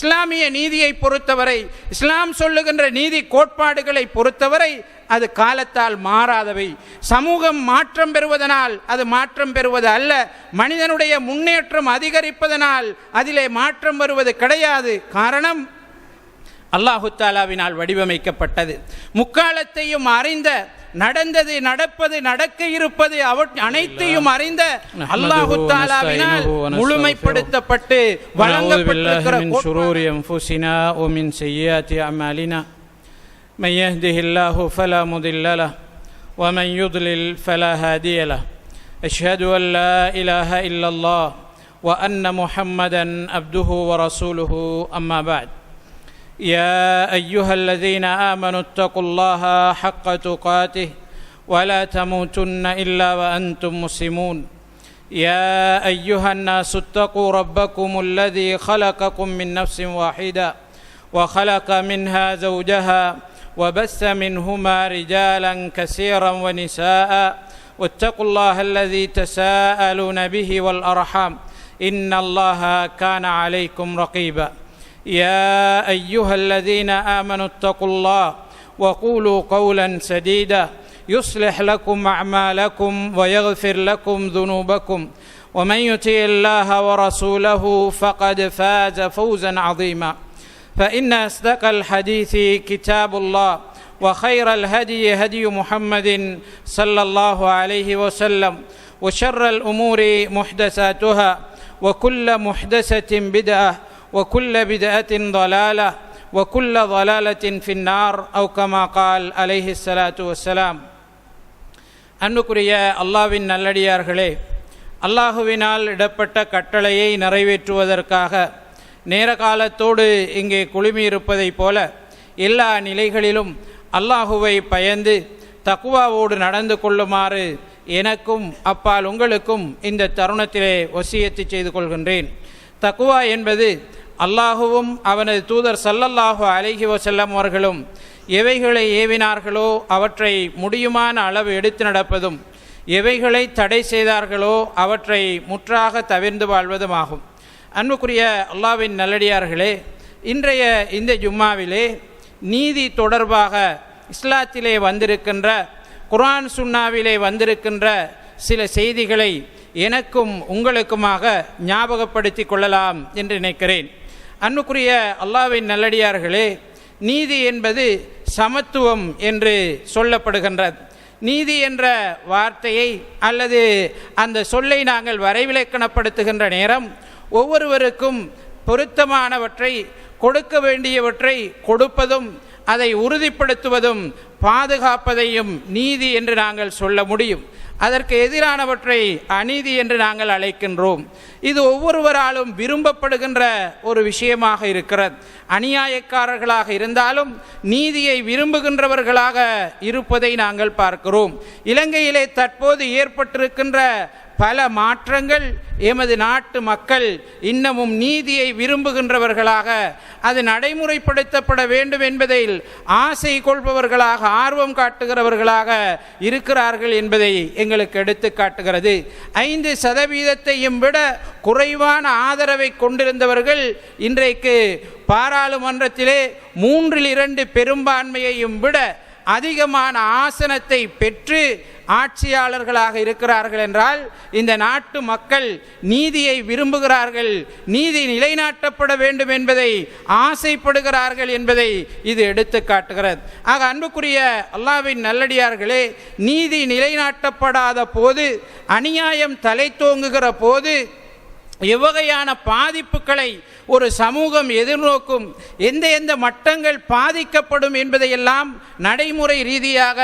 இஸ்லாமிய நீதியை பொறுத்தவரை, இஸ்லாம் சொல்லுகின்ற நீதி கோட்பாடுகளை பொறுத்தவரை அது காலத்தால் மாறாதவை. சமூகம் மாற்றம் பெறுவதனால் அது மாற்றம் பெறுவது அல்ல, மனிதனுடைய முன்னேற்றம் அதிகரிப்பதனால் அதிலே மாற்றம் வருவது கிடையாது. காரணம், அல்லாஹு தாலாவினால் வடிவமைக்கப்பட்டது. முக்காலத்தையும் அறிந்த, நடந்தது, நடப்பது, நடக்க இருப்பது அனைத்தையும் அறிந்த அல்லாஹு தாலாவினால் முழுமைப்படுத்தப்பட்டு வழங்கப்பட்டிருக்கிற من يهده الله فلا مضل له ومن يضلل فلا هادي له أشهد أن لا إله إلا الله وأن محمدا عبده ورسوله أما بعد يا أيها الذين آمنوا اتقوا الله حق تقاته ولا تموتن إلا وأنتم مسلمون يا أيها الناس اتقوا ربكم الذي خلقكم من نفس واحدة وخلق منها زوجها وبث منهما رجالا كثيرا ونساء واتقوا الله الذي تساءلون به والأرحام إن الله كان عليكم رقيبا يا أيها الذين آمنوا اتقوا الله وقولوا قولا سديدا يصلح لكم أعمالكم ويغفر لكم ذنوبكم ومن يطع الله ورسوله فقد فاز فوزا عظيما فإن أصدق الحديث كتاب الله وخير الهدي هدي محمد صلى الله عليه وسلم وشر الأمور محدثاتها وكل محدثة بدعة وكل بدعة ضلالة وكل ضلالة في النار أو كما قال عليه الصلاة والسلام. அன்புக்குரிய அல்லாஹ்வின் நல்லடியார்களே, அல்லாஹுவினால் இடப்பட்ட கட்டளையை நிறைவேற்றுவதற்காக நேர காலத்தோடு இங்கே குழுமியிருப்பதைப் போல எல்லா நிலைகளிலும் அல்லாஹுவை பயந்து தக்வாவோடு நடந்து கொள்ளுமாறு எனக்கும் அப்பால் உங்களுக்கும் இந்த தருணத்திலே வசியத்து செய்து கொள்கின்றேன். தக்வா என்பது அல்லாஹுவும் அவனது தூதர் ஸல்லல்லாஹு அலைஹி வஸல்லம் அவர்களும் எவைகளை ஏவினார்களோ அவற்றை முடியுமான அளவு எடுத்து நடப்பதும், எவைகளை தடை செய்தார்களோ அவற்றை முற்றாக தவிர்ந்து வாழ்வதுமாகும். அன்புக்குரிய அல்லாஹ்வின் நல்லடியார்களே, இன்றைய இந்த ஜும்மாவிலே நீதி தொடர்பாக இஸ்லாத்திலே வந்திருக்கின்ற, குர்ஆன் சுன்னாவிலே வந்திருக்கின்ற சில செய்திகளை எனக்கும் உங்களுக்குமாக ஞாபகப்படுத்தி கொள்ளலாம் என்று நினைக்கிறேன். அன்புக்குரிய அல்லாஹ்வின் நல்லடியார்களே, நீதி என்பது சமத்துவம் என்று சொல்லப்படுகின்றது. நீதி என்ற வார்த்தையை அல்லது அந்த சொல்லை நாங்கள் வரைவிலக்கணப்படுத்துகின்ற நேரம் ஒவ்வொருவருக்கும் பொருத்தமானவற்றை, கொடுக்க வேண்டியவற்றை கொடுப்பதும், அதை உறுதிப்படுத்துவதும், பாதுகாப்பதையும் நீதி என்று நாங்கள் சொல்ல முடியும். அதற்கு எதிரானவற்றை அநீதி என்று நாங்கள் அழைக்கின்றோம். இது ஒவ்வொருவராலும் விரும்பப்படுகின்ற ஒரு விஷயமாக இருக்கிறது. அநியாயக்காரர்களாக இருந்தாலும் நீதியை விரும்புகின்றவர்களாக இருப்பதை நாங்கள் பார்க்கிறோம். இலங்கையிலே தற்போது ஏற்பட்டிருக்கின்ற பல மாற்றங்கள் எமது நாட்டு மக்கள் இன்னமும் நீதியை விரும்புகின்றவர்களாக, அது நடைமுறைப்படுத்தப்பட வேண்டும் என்பதில் ஆசை கொள்பவர்களாக, ஆர்வம் காட்டுகிறவர்களாக இருக்கிறார்கள் என்பதை எங்களுக்கு எடுத்து காட்டுகிறது. 5% விட குறைவான ஆதரவை கொண்டிருந்தவர்கள் இன்றைக்கு பாராளுமன்றத்திலே 3/2 பெரும்பான்மையையும் விட அதிகமான ஆசனத்தை பெற்று ஆட்சியாளர்களாக இருக்கிறார்கள் என்றால் இந்த நாட்டு மக்கள் நீதியை விரும்புகிறார்கள், நீதி நிலைநாட்டப்பட வேண்டும் என்பதை ஆசைப்படுகிறார்கள் என்பதை இது எடுத்து காட்டுகிறது. ஆக அன்புக்குரிய அல்லாஹ்வின் நல்லடியார்களே, நீதி நிலைநாட்டப்படாத போது, அநியாயம் தலை தோங்குகிற போது எவ்வகையான பாதிப்புகளை ஒரு சமூகம் எதிர்நோக்கும், எந்த மட்டங்கள் பாதிக்கப்படும் என்பதையெல்லாம் நடைமுறை ரீதியாக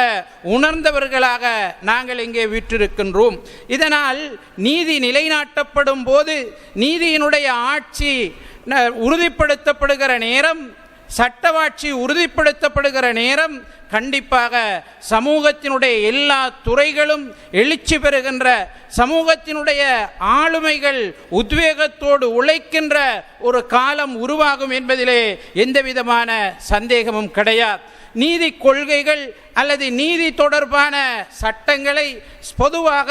உணர்ந்தவர்களாக நாங்கள் இங்கே விற்றிருக்கின்றோம். இதனால் நீதி நிலைநாட்டப்படும் போது, நீதியினுடைய ஆட்சி உறுதிப்படுத்தப்படுகிற நேரம், சட்டவாட்சி உறுதிப்படுத்தப்படுகிற நேரம் கண்டிப்பாக சமூகத்தினுடைய எல்லா துறைகளும் எழுச்சி பெறுகின்ற, சமூகத்தினுடைய ஆளுமைகள் உத்வேகத்தோடு உழைக்கின்ற ஒரு காலம் உருவாகும் என்பதிலே எந்தவிதமான சந்தேகமும் கிடையாது. நீதி கொள்கைகள் அல்லது நீதி தொடர்பான சட்டங்களை பொதுவாக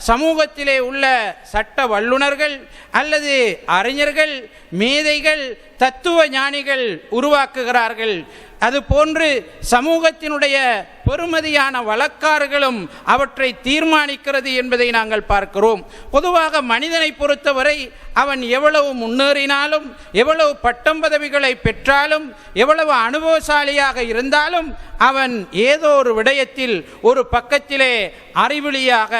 சமூகத்திலே உள்ள சட்ட வல்லுநர்கள் அல்லது அறிஞர்கள், மேதைகள் தத்துவ ஞானிகள் உருவாக்குகிறார்கள். அதுபோன்று சமூகத்தினுடைய பெருமதியான வழக்காறுகளும் அவற்றை தீர்மானிக்கிறது என்பதை நாங்கள் பார்க்கிறோம். பொதுவாக மனிதனை பொறுத்தவரை அவன் எவ்வளவு முன்னேறினாலும், எவ்வளவு பட்டம் பதவிகளை பெற்றாலும், எவ்வளவு அனுபவசாலியாக இருந்தாலும் அவன் ஏதோ ஒரு விடயத்தில் ஒரு பக்கத்திலே அறிவிலியாக,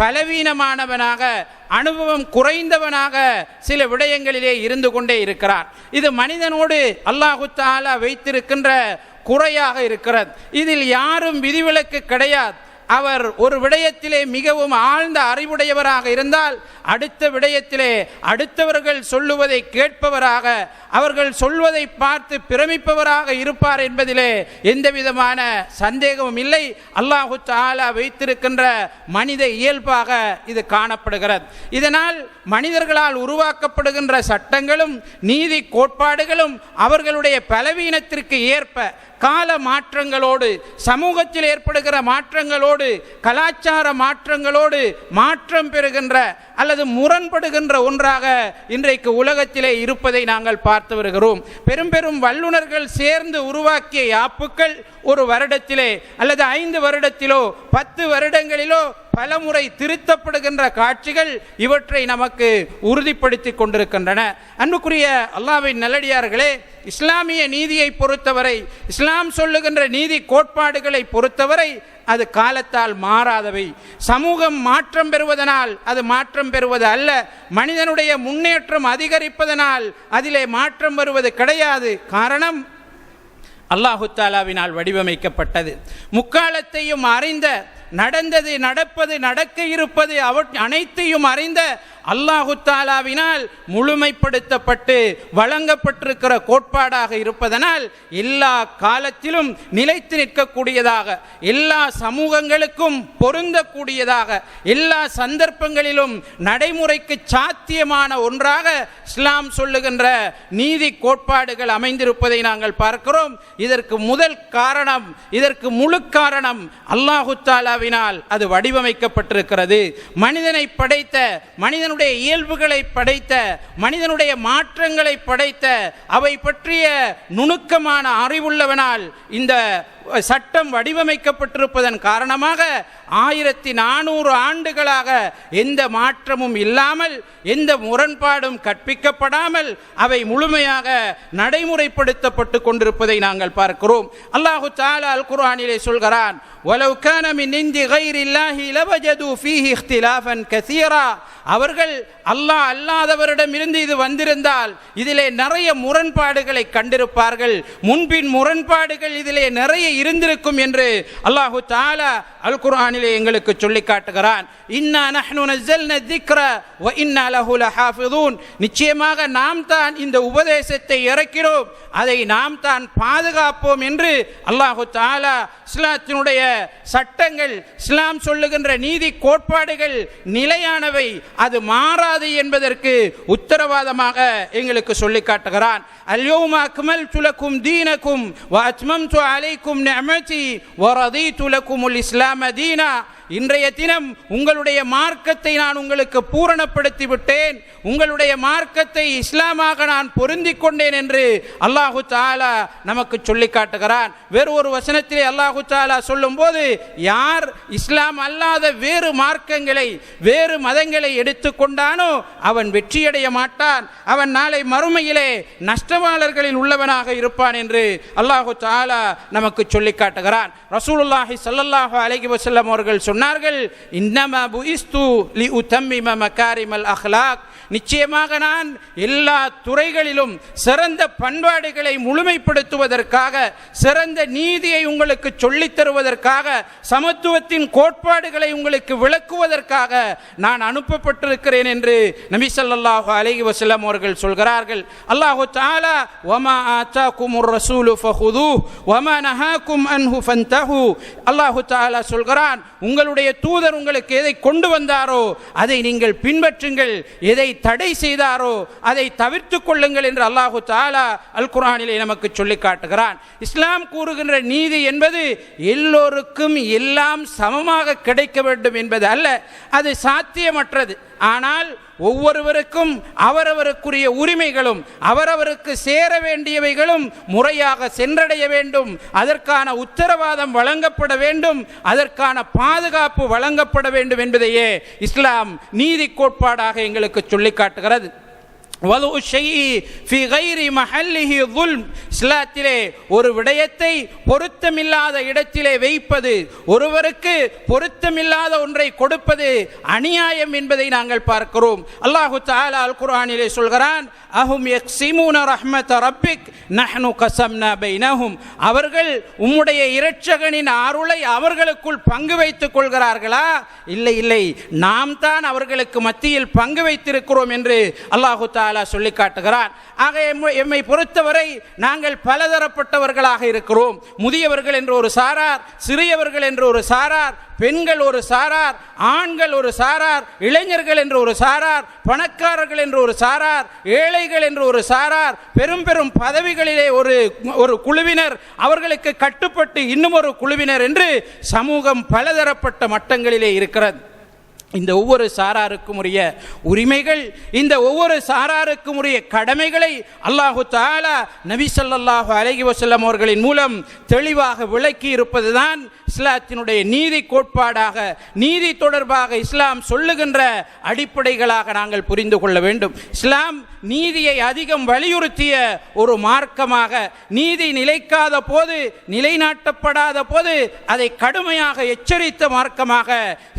பலவீனமானவனாக, அனுபவம் குறைந்தவனாக சில விடயங்களிலே இருந்து கொண்டே இருக்கிறான். இது மனிதனோடு அல்லாஹு தஆலா வைத்திருக்கின்ற குறையாக இருக்கிறது. இதில் யாரும் விதிவிலக்கு கிடையாது. அவர் ஒரு விடயத்திலே மிகவும் ஆழ்ந்த அறிவுடையவராக இருந்தால் அடுத்த விடயத்திலே அடுத்தவர்கள் சொல்லுவதை கேட்பவராக, அவர்கள் சொல்வதை பார்த்து பிரமிப்பவராக இருப்பார் என்பதிலே எந்த விதமான சந்தேகமும் இல்லை. அல்லாஹு தஆலா வைத்திருக்கின்ற மனித இயல்பாக இது காணப்படுகிறது. இதனால் மனிதர்களால் உருவாக்கப்படுகின்ற சட்டங்களும் நீதி கோட்பாடுகளும் அவர்களுடைய பலவீனத்திற்கு ஏற்ப கால மாற்றங்களோடு, சமூகத்தில் ஏற்படுகிற மாற்றங்களோடு, கலாச்சார மாற்றங்களோடு மாற்றம் பெறுகின்ற அல்லது முரண்படுகின்ற ஒன்றாக இன்றைக்கு உலகத்திலே இருப்பதை நாங்கள் பார்த்து வருகிறோம். பெரும் பெரும் வல்லுநர்கள் சேர்ந்து உருவாக்கிய யாப்புக்கள் ஒரு வருடத்திலே அல்லது 5 வருடத்திலோ 10 வருடங்களிலோ பலமுறை திருத்தப்படுகின்ற காட்சிகள் இவற்றை நமக்கு உறுதிப்படுத்தி கொண்டிருக்கின்றன. அன்புக்குரிய அல்லாஹ்வின் நல்லடியார்களே, இஸ்லாமிய நீதியை பொறுத்தவரை, இஸ்லாம் சொல்லுகின்ற நீதி கோட்பாடுகளை பொறுத்தவரை அது காலத்தால் மாறாதவை. சமூகம் மாற்றம் பெறுவதனால் அது மாற்றம் பெறுவது அல்ல. மனிதனுடைய முன்னேற்றம் அதிகரிப்பதனால் அதிலே மாற்றம் வருவது கிடையாது. காரணம், அல்லாஹு தஆலாவினால் வடிவமைக்கப்பட்டது. முக்காலத்தையும் அறிந்த, நடந்தது, நடப்பது, நடக்க இருப்பது அனைத்தையும் அறிந்த அல்லாஹு தஆலாவினால் முழுமைப்படுத்தப்பட்டு வழங்கப்பட்டிருக்கிற கோட்பாடாக இருப்பதனால் எல்லா காலத்திலும் நிலைத்து நிற்கக்கூடியதாக, எல்லா சமூகங்களுக்கும் பொருந்தக்கூடியதாக, எல்லா சந்தர்ப்பங்களிலும் நடைமுறைக்கு சாத்தியமான ஒன்றாக இஸ்லாம் சொல்லுகின்ற நீதி கோட்பாடுகள் அமைந்திருப்பதை நாங்கள் பார்க்கிறோம். இதற்கு முதல் காரணம், இதற்கு முழு காரணம் அல்லாஹு தஆலாவினால் அது வடிவமைக்கப்பட்டிருக்கிறது. மனிதனை படைத்த, மனிதனுடைய இயல்புகளை படைத்த, மனிதனுடைய மாற்றங்களை படைத்த, அவை பற்றிய நுணுக்கமான அறிவுள்ளவனால் இந்த சட்டம் வடிவமைக்கப்பட்டிருப்பதன் காரணமாக 1400 ஆண்டுகளாக எந்த மாற்றமும் இல்லாமல், எந்த முரண்பாடும் கற்பிக்கப்படாமல் அவை முழுமையாக நடைமுறைப்படுத்தப்பட்டு கொண்டிருப்பதை நாங்கள் பார்க்கிறோம். அல்லாஹு தஆலா அல் குர்ஆனிலே சொல்கிறான், வலவ் கான மின் இன்தி கைரில்லாஹி லவஜது ஃபீஹி இக்திலாஃபன் கஸீரா. அவர்கள் அல்லாஹ் அல்லாதவரிடமிருந்து இது வந்திருந்தால் இதிலே நிறைய முரண்பாடுகளை கண்டிருப்பார்கள். முன்பின் முரண்பாடுகள் இதிலே நிறைய இருந்திருக்கும் என்று அல்லாஹு தஆலா அல் குர்ஆனிலே எங்களுக்கு சொல்லி காட்டுகிறான். இன்னா நஹ்னு நஸல்னா ذிக்ர வ இன்னா லஹு லஹாஃபிதூன். நிச்சயமாக நாம் தான் இந்த உபதேசத்தை இறக்கினோம், அதை நாம் தான் பாதுகாப்போம் என்று அல்லாஹு தஆலா இஸ்லாத்தினுடைய சட்டங்கள், இஸ்லாம் சொல்லுகின்ற நீதி கோட்பாடுகள் நிலையானவை, அது மாறாது என்பதற்கு உத்தரவாதமாக எங்களுக்கு சொல்லி காட்டுகிறான். அல்யௌம அக்மல்து லக்கும் தீனக்கும் வ அத்மம்து அலைக்கும் நிஅமதி வ ரதீது லக்குமுல் இஸ்லாம தீனா. இன்றைய தினம் உங்களுடைய மார்க்கத்தை நான் உங்களுக்கு பூரணப்படுத்தி விட்டேன், உங்களுடைய மார்க்கத்தை இஸ்லாமாக நான் பொருந்திக் கொண்டேன் என்று அல்லாஹு தஆலா நமக்கு சொல்லி காட்டுகிறான். வேறு ஒரு வசனத்திலே அல்லாஹு தஆலா சொல்லும் போது, யார் இஸ்லாம் அல்லாத வேறு மார்க்கங்களை, வேறு மதங்களை எடுத்துக்கொண்டானோ அவன் வெற்றியடைய மாட்டான், அவன் நாளை மறுமையிலே நஷ்டவாளர்களில் உள்ளவனாக இருப்பான் என்று அல்லாஹு தஆலா நமக்கு சொல்லி காட்டுகிறான். ரசூலுல்லாஹி ஸல்லல்லாஹு அலைஹி வஸல்லம் அவர்கள் சொன்னார்கள், இன்னமா புஇஸ்து லிஉதம்மிம மகாரிமல் அக்லாக். நிச்சயமாக நான் எல்லா துறைகளிலும் சிறந்த பண்பாடுகளை முழுமைப்படுத்துவதற்காக, சிறந்த நீதியை உங்களுக்கு சொல்லித் தருவதற்காக, சமத்துவத்தின் கோட்பாடுகளை உங்களுக்கு விளக்குவதற்காக நான் அனுப்பப்பட்டிருக்கிறேன் என்று நபி ஸல்லல்லாஹு அலைஹி வஸல்லம் அவர்கள் சொல்கிறார்கள். அல்லாஹு தஆலா வமா ஆதாகுமுர் ரசூலு ஃபஹுதுஹு வமா நஹாகும் அன்ஹு ஃபன்தஹு. அல்லாஹு தஆலா சொல்கிறான், உங்களுடைய தூதர் உங்களுக்கு எதை கொண்டு வந்தாரோ அதை நீங்கள் பின்பற்றுங்கள், எதை தடை செய்தாரோ அதை தவிர்த்து கொள்ளுங்கள் என்று அல்லாஹு தஆலா அல் குர்ஆனிலே நமக்கு சொல்லி காட்டுகிறான். இஸ்லாம் கூறுகின்ற நீதி என்பது எல்லோருக்கும் எல்லாம் சமமாக கிடைக்க வேண்டும் என்பது அல்ல, அது சாத்தியமற்றது. ஆனால் ஒவ்வொருவருக்கும் அவரவருக்குரிய உரிமைகளும் அவரவருக்கு சேர வேண்டியவைகளும் முறையாக சென்றடைய வேண்டும். அதற்கான உத்தரவாதம் வழங்கப்பட வேண்டும், அதற்கான பாதுகாப்பு வழங்கப்பட வேண்டும் என்பதையே இஸ்லாம் நீதி கோட்பாடாக எங்களுக்கு சொல்லி காட்டுகிறது. இஸ்லாத்திலே ஒரு விடயத்தை பொருத்தமில்லாத இடத்திலே வைப்பது, ஒருவருக்கு பொருத்தமில்லாத ஒன்றை கொடுப்பது அநியாயம் என்பதை நாங்கள் பார்க்கிறோம். அல்லாஹு தஆலா அல் குர்ஆனிலே சொல்கிறான், அஹும் யக்ஸிமூன ரஹ்மத ரப்பிக் நஹ்னு கஸம்னா பைனஹும். அவர்கள் உம்முடைய இரட்சகனின் அருளை அவர்களுக்குள் பங்கு வைத்துக் கொள்கிறார்களா? இல்லை இல்லை, நாம் தான் அவர்களுக்கு மத்தியில் பங்கு வைத்திருக்கிறோம் என்று அல்லாஹு தஆலா சொல்லி காட்டுகிறான். ஆக எம்மை பொறுத்தவரை நாங்கள் பலதரப்பட்டவர்களாக இருக்கிறோம். முதியவர்கள் என்று ஒரு சாரார், சிறியவர்கள் என்று ஒரு சாரார், பெண்கள் ஒரு சாரார், ஆண்கள் ஒரு சாரார், இளைஞர்கள் என்று ஒரு சாரார், பணக்காரர்கள் என்று ஒரு சாரார், ஏழைகள் என்று ஒரு சாரார், பெரும் பெரும் பதவிகளிலே ஒரு குழுவினர், அவர்களுக்கு கட்டுப்பட்டு இன்னும் ஒரு குழுவினர் என்று சமூகம் பலதரப்பட்ட மட்டங்களிலே இருக்கிறது. இந்த ஒவ்வொரு சாராருக்கும் உரிய உரிமைகள், இந்த ஒவ்வொரு சாராருக்கும் உரிய கடமைகளை அல்லாஹு தஆலா நபி ஸல்லல்லாஹு அலைஹி வஸல்லம் அவர்களின் மூலம் தெளிவாக விளக்கி இருப்பதுதான் இஸ்லாத்தினுடைய நீதி கோட்பாடாக, நீதி தொடர்பாக இஸ்லாம் சொல்லுகின்ற அடிப்படைகளாக நாங்கள் புரிந்து கொள்ள வேண்டும். இஸ்லாம் நீதியை அதிகம் வலியுறுத்திய ஒரு மார்க்கமாக, நீதி நிலைக்காத போது, நிலைநாட்டப்படாத போது அதை கடுமையாக எச்சரித்த மார்க்கமாக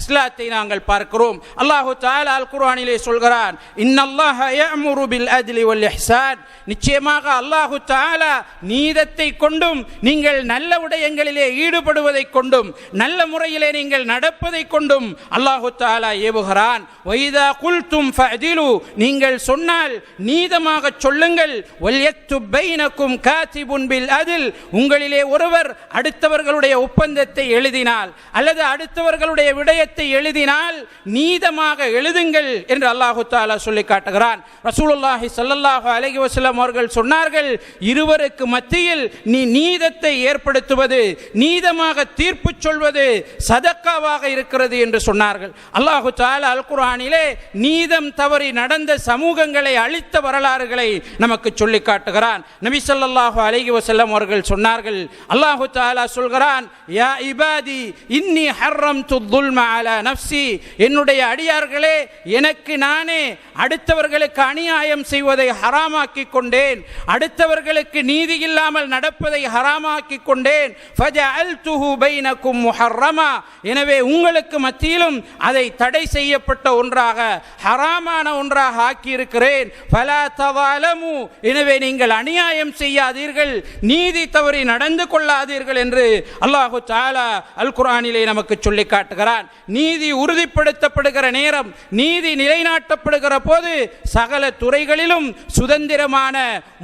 இஸ்லாத்தை நாங்கள் பார்க்கிறோம். அல்லாஹு தஆலா அல் குர்ஆனிலே சொல்கிறான், இன்னல்லாஹ யஅமுரு பில் அத்லி வல் இஹ்சான். நிச்சயமாக அல்லாஹு தஆலா நீதத்தை கொண்டும் நீங்கள் நல்ல விடயங்களிலே ஈடுபடுவதை கொண்டும் நல்ல முறையிலே நீங்கள் நடப்பதை கொண்டும் அல்லாஹு தஆலா ஏவுகிறான். வைதா குல்தும் ஃபஅதிலு, நீங்கள் சொன்னால் நீதமாக சொல்லுங்கள். வல்யக்துப் பைனக்கும் காத்திபுன் பில் அத்ல், உங்களிலே ஒருவர் அடுத்தவர்களுடைய ஒப்பந்தத்தை எழுதினால் அல்லது அடுத்தவர்களுடைய விடயத்தை எழுதினால் நீதமாக எழுதுங்கள் என்று அல்லாஹு தஆலா சொல்லி காட்டுகிறான். ரசூலுல்லாஹி ஸல்லல்லாஹு அலைஹி வஸல்லம் அவர்கள் சொன்னார்கள், இருவருக்கு மத்தியில் நீ நீதத்தை ஏற்படுத்துவது, நீதமாக தீர்ப்பு சொல்வது சதக்காவாக இருக்கிறது என்று சொன்னார்கள். அல்லாஹு தஆலா அல் குர்ஆனிலே நீதம் தவறி நடந்த சமூகங்களை அழித்த வரலாறுகளை நமக்கு சொல்லி காட்டுகிறான். நபி ஸல்லல்லாஹு அலைஹி வஸல்லம் அவர்கள் சொன்னார்கள், அல்லாஹு தஆலா சொல்கிறான், யா இபாதி இன்னி ஹர்ரம்து ظுல்ம அலா நஃப்ஸி, என்னுடைய அடியார்களே, எனக்கு நானே அடுத்தவர்களுக்கு அநியாயம் செய்வதை ஹராமாக்கி கொண்டேன், அடுத்தவர்களுக்கு நீதி இல்லாமல் நடப்பதை ஹராமாக்கி கொண்டேன். ஃபஜஅல்துஹு பைனக்கும் முஹர்ரமா, எனவே உங்களுக்கு மத்தியிலும் அதை தடை செய்யப்பட்ட ஒன்றாக, ஹராமான ஒன்றாக ஆக்கி இருக்கிறேன். ஃபலா தவாலமு, எனவே நீங்கள் அநியாயம் செய்யாதீர்கள், நீதி தவறி நடந்து கொள்ளாதீர்கள் என்று அல்லாஹு தஆலா அல் குர்ஆனிலே நமக்கு சொல்லி காட்டுகிறான். நீதி உறுதிப்படுத்தப்படுகிற நேரம், நீதி நிலைநாட்டப்படுகிற போது சகல துறைகளிலும் சுதந்திரமான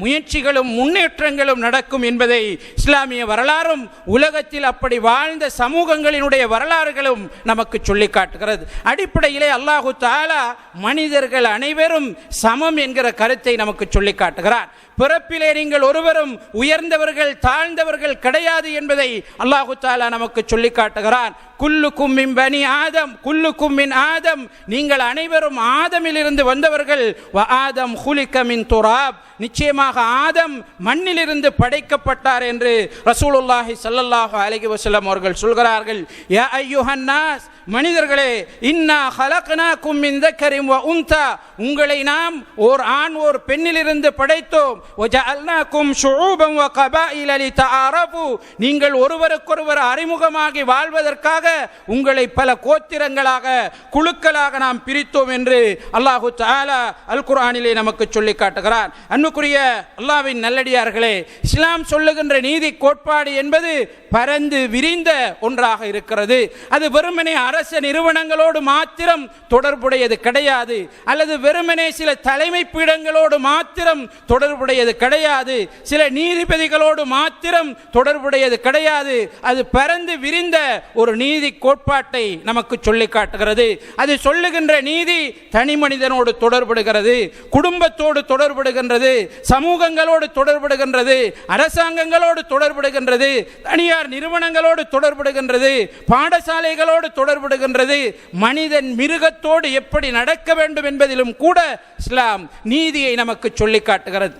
முயற்சிகளும் முன்னேற்றங்களும் நடக்கும் என்பதை இஸ்லாமிய வரலாறும் உலகத்தில் அப்படி வாழ்ந்த சமூகங்களினுடைய வரலாறுகளும் நமக்கு சொல்லி காட்டுகிறது. அடிப்படையிலே அல்லாஹு தஆலா மனிதர்கள் அனைவரும் சமம் என்கிற கருத்தை நமக்கு சொல்லி காட்டுகிறார். பிறப்பிலே நீங்கள் ஒருவரும் உயர்ந்தவர்கள் தாழ்ந்தவர்கள் கிடையாது என்பதை அல்லாஹு தஆலா நமக்கு சொல்லி காட்டுகிறான். குல்லுக்கும் மின் பனி ஆதம், குல்லுக்கும் மின் ஆதம், நீங்கள் அனைவரும் ஆதமிலிருந்து வந்தவர்கள். வ ஆதம் குலிக மின் துராப், நிச்சயமாக ஆதம் மண்ணிலிருந்து படைக்கப்பட்டார் என்று ரசூலுல்லாஹி ஸல்லல்லாஹு அலைஹி வஸல்லம் அவர்கள் சொல்கிறார்கள். யா அய்யுஹன் நாஸ், மனிதர்களே, இன்னா ஹலக்னாக்கும் மின் தக்கரின் வ உன்தா, உங்களை நாம் ஓர் ஆண் ஓர் பெண்ணிலிருந்து படைத்தோம். வஜஅல்னாக்கும் ஷுஊபன் வ கபாயில லிதஆரஃபு, நீங்கள் ஒருவருக்கொருவர் அறிமுகமாகி வாழ்வதற்காக உங்களை பல கோத்திரங்களாக குழுக்களாக நாம் பிரித்தோம் என்று அல்லாஹு தஆலா அல் குர்ஆனிலே நமக்கு சொல்லி காட்டுகிறார். அன்புக்குரிய அல்லாஹ்வின் நல்லடியார்களே, இஸ்லாம் சொல்லுகின்ற நீதி கோட்பாடு என்பது பரந்து விரிந்த ஒன்றாக இருக்கிறது. அது வெறுமனே அரச நிறுவனங்களோடு மாத்திரம் தொடர்புடையது கிடையாது, அல்லது வெறுமனே சில தலைமை பீடங்களோடு மாத்திரம் தொடர்புடைய தொடர்புடையது கிடையாது. சில நீதிபதிகளோடு மாத்திரம் தொடர்புடையது கிடையாது. அது பரந்து விரிந்த ஒரு நீதி கோட்பாட்டை நமக்கு சொல்லி காட்டுகிறது. அது சொல்லுகின்ற நீதி தனி மனிதனோடு தொடர்படுகிறது, குடும்பத்தோடு தொடர்படுகின்றது, சமூகங்களோடு தொடர்படுகின்றது, அரசாங்கங்களோடு தொடர்படுகின்றது, தனியார் நிறுவனங்களோடு தொடர்படுகின்றது, பாடசாலைகளோடு தொடர்படுகின்றது. மனிதன் மிருகத்தோடு எப்படி நடக்க வேண்டும் என்பதிலும் கூட இஸ்லாம் நீதியை நமக்கு சொல்லி காட்டுகிறது.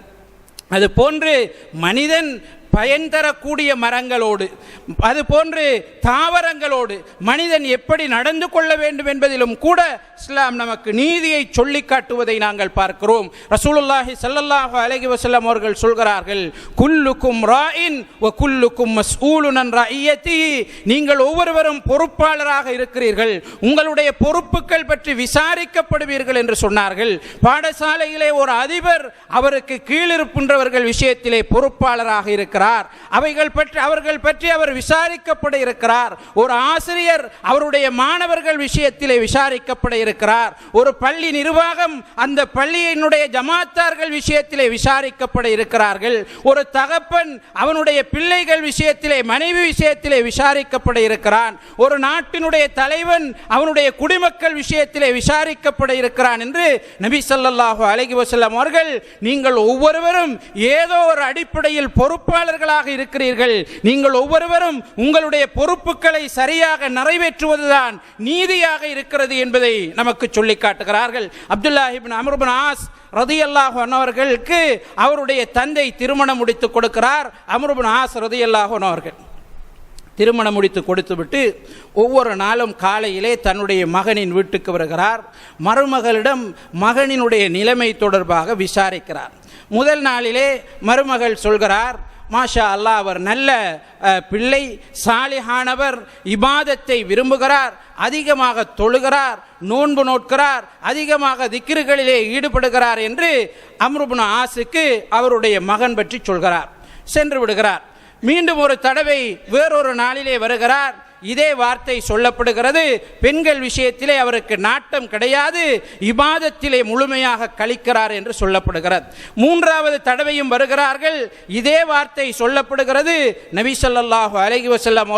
அது போன்று மனிதன் பயன் தரக்கூடிய மரங்களோடு, அதுபோன்று தாவரங்களோடு மனிதன் எப்படி நடந்து கொள்ள வேண்டும் என்பதிலும் கூட இஸ்லாம் நமக்கு நீதியை சொல்லி காட்டுவதை நாங்கள் பார்க்கிறோம். ரசூலுல்லாஹி ஸல்லல்லாஹு அலைஹி வஸல்லம் அவர்கள் சொல்கிறார்கள், குல்லுக்கும் ராயின் வ குல்லுக்கும் மஸ்ஊலுன் அன் ரஇயத்திஹி. நீங்கள் ஒவ்வொருவரும் பொறுப்பாளராக இருக்கிறீர்கள், உங்களுடைய பொறுப்புகள் பற்றி விசாரிக்கப்படுவீர்கள் என்று சொன்னார்கள். பாடசாலையிலே ஒரு அதிபர் அவருக்கு கீழிருக்கின்றவர்கள் விஷயத்திலே பொறுப்பாளராக இருக்கிறார், அவர்கள் பற்றி அவர் விசாரிக்கப்பட இருக்கிறார். ஒரு ஆசிரியர் அவருடைய மாணவர்கள் விஷயத்திலே விசாரிக்கப்பட இருக்கிறார். ஒரு பள்ளி நிர்வாகம் அந்த பள்ளியினுடைய ஜமாத்தார்கள் விஷயத்திலே விசாரிக்கப்பட இருக்கிறார்கள். ஒரு தகப்பன் அவனுடைய பிள்ளைகள் விஷயத்திலே, மனைவி விஷயத்திலே விசாரிக்கப்பட இருக்கிறான். ஒரு நாட்டினுடைய தலைவன் அவனுடைய குடிமக்கள் விஷயத்திலே விசாரிக்கப்பட இருக்கிறான் என்று நபி ஸல்லல்லாஹு அலைஹி வஸல்லம் அவர்கள், நீங்கள் ஒவ்வொருவரும் ஏதோ ஒரு அடிப்படையில் பொறுப்பாளர்களாக இருக்கிறீர்கள், நீங்கள் ஒவ்வொருவரும் உங்களுடைய பொறுப்புகளை சரியாக நிறைவேற்றுவதுதான் நீதியாக இருக்கிறது என்பதை நமக்கு சொல்லி காட்டுகிறார்கள். அப்துல்லாஹ் இப்னு அம்ர் இப்னு ஆஸ் ரலியல்லாஹு அன்ஹு அவர்களுக்கு அவருடைய தந்தை திருமணம் முடித்து கொடுக்கிறார். அம்ர் இப்னு ஆஸ் ரலியல்லாஹு அன்ஹு அவர்கள் திருமணம் முடித்து கொடுத்துவிட்டு ஒவ்வொரு நாளும் காலையிலே தன்னுடைய மகனின் வீட்டுக்கு வருகிறார். மருமகளிடம் மகனினுடைய நிலைமை தொடர்பாக விசாரிக்கிறார். முதல் நாளிலே மருமகள் சொல்கிறார், மாஷா அல்லாஹ், அவர் நல்ல பிள்ளை, சாலிஹானவர், இபாதத்தை விரும்புகிறார், அதிகமாக தொழுகிறார், நோன்பு நோட்கிறார், அதிகமாக திக்ருகளிலே ஈடுபடுகிறார் என்று அம்ர் இப்னு ஆஸுக்கு அவருடைய மகன் பற்றி சொல்கிறார். சென்று விடுகிறார். மீண்டும் ஒரு தடவை வேறொரு நாளிலே வருகிறார். இதே வார்த்தை சொல்லப்படுகிறது. பெண்கள் விஷயத்திலே அவருக்கு நாட்டம் கிடையாது, இபாதத்திலே முழுமையாக கழிக்கிறார் என்று சொல்லப்படுகிறது. மூன்றாவது தடவையும் வருகிறார்கள். இதே வார்த்தை சொல்லப்படுகிறது. நபி ஸல்லல்லாஹு அலைஹி வஸல்லம்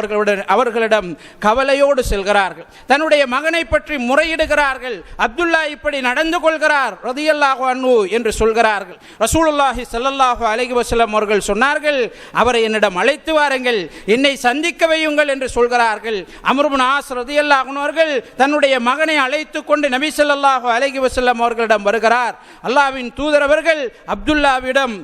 அவர்களிடம் கவலையோடு செல்கிறார்கள். தன்னுடைய மகனை பற்றி முறையிடுகிறார்கள். அப்துல்லா இப்படி நடந்து கொள்கிறார் ரலியல்லாஹு அன்ஹு என்று சொல்கிறார்கள். ரசூலுல்லாஹி ஸல்லல்லாஹு அலைஹி வஸல்லம் அவர்கள் சொன்னார்கள், அவரை என்னிடம் அழைத்து வாருங்கள், என்னை சந்திக்க வையுங்கள் என்று சொல்கிறார். அம்ர் இப்னு ஆஸ் ரலியல்லாஹு அன்ஹு அவர்கள் தன்னுடைய மகனை அழைத்துக் கொண்டு நபி ஸல்லல்லாஹு அலைஹி வஸல்லம் அவர்களிடம் வருகிறார். அல்லாஹ்வின் தூதர் அவர்கள் அப்துல்லாவிடம்,